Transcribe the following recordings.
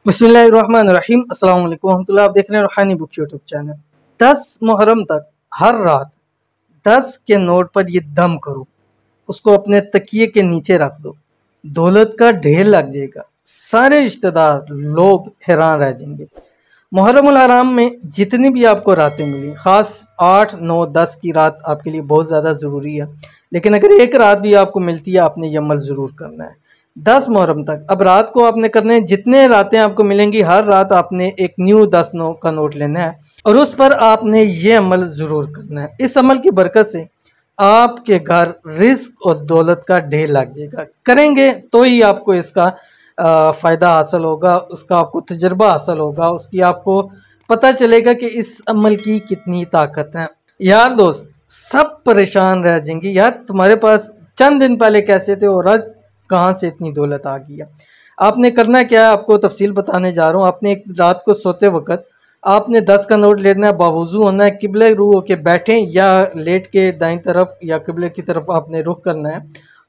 बिस्मिल्लाहिर्रहमानिर्रहीम अस्सलाम वालेकुम रहमतुल्लाह। आप देख रहे हैं रूहानी बुक यूट्यूब चैनल। 10 मुहर्रम तक हर रात 10 के नोट पर ये दम करो, उसको अपने तकिए के नीचे रख दो, दौलत का ढेर लग जाएगा। सारे रिश्तेदार लोग हैरान रह जाएंगे। मुहर्रमुल हराम में जितनी भी आपको रातें मिली, ख़ास 8, 9, 10 की रात आपके लिए बहुत ज़्यादा ज़रूरी है, लेकिन अगर एक रात भी आपको मिलती है आपने ये अमल ज़रूर करना है। 10 मुहर्रम तक अब रात को आपने करने हैं, जितने रातें आपको मिलेंगी हर रात आपने एक न्यू 10 नो का नोट लेना है और उस पर आपने ये अमल ज़रूर करना है। इस अमल की बरकत से आपके घर रिस्क और दौलत का ढेर लग जाएगा। करेंगे तो ही आपको इसका फ़ायदा हासिल होगा, उसका आपको तजर्बा हासिल होगा, उसकी आपको पता चलेगा कि इस अमल की कितनी ताकत है। यार दोस्त सब परेशान रह जाएंगे, यार तुम्हारे पास चंद दिन पहले कैसे थे और आज कहाँ से इतनी दौलत आ गई है। आपने करना क्या है, आपको तफसील बताने जा रहा हूँ। आपने एक रात को सोते वक्त आपने 10 का नोट लेना है, बावजू होना है, किबले रू होके बैठें या लेट के दाईं तरफ या किबले की तरफ आपने रुख करना है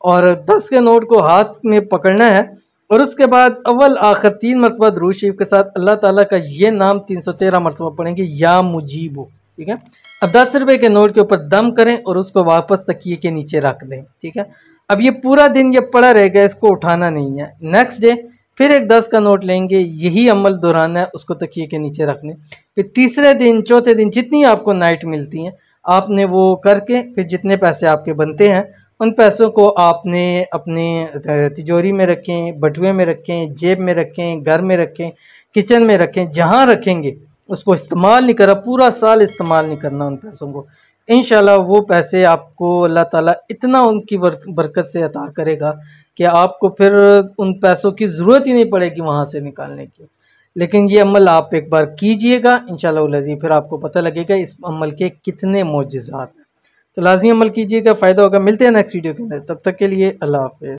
और 10 के नोट को हाथ में पकड़ना है और उसके बाद अव्वल आखिर 3 मरतबा दुरूद शरीफ के साथ अल्लाह ताला का ये नाम 313 मरतबा पढ़ेंगे, या मुजीबो। ठीक है, अब 10 रुपए के नोट के ऊपर दम करें और उसको वापस तकिए के नीचे रख दें। ठीक है, अब ये पूरा दिन ये पड़ा रहेगा, इसको उठाना नहीं है। नेक्स्ट डे फिर एक 10 का नोट लेंगे, यही अमल दोहराना है, उसको तकिए के नीचे रखने। फिर तीसरे दिन, चौथे दिन, जितनी आपको नाइट मिलती हैं आपने वो करके फिर जितने पैसे आपके बनते हैं उन पैसों को आपने अपने तिजोरी में रखें, बटुए में रखें, जेब में रखें, घर में रखें, किचन में रखें, जहाँ रखेंगे उसको इस्तेमाल नहीं करा, पूरा साल इस्तेमाल नहीं करना उन पैसों को। इंशाल्लाह वो पैसे आपको अल्लाह ताला इतना उनकी बरकत से अता करेगा कि आपको फिर उन पैसों की ज़रूरत ही नहीं पड़ेगी वहाँ से निकालने की। लेकिन ये अमल आप एक बार कीजिएगा इंशाल्लाह अज़ीज़, फिर आपको पता लगेगा इस अमल के कितने मोजज़ात हैं। तो लाज़मी अमल कीजिएगा, फ़ायदा होगा। मिलते हैं नेक्स्ट वीडियो के अंदर, तब तक के लिए अल्लाह हाफ़िज़।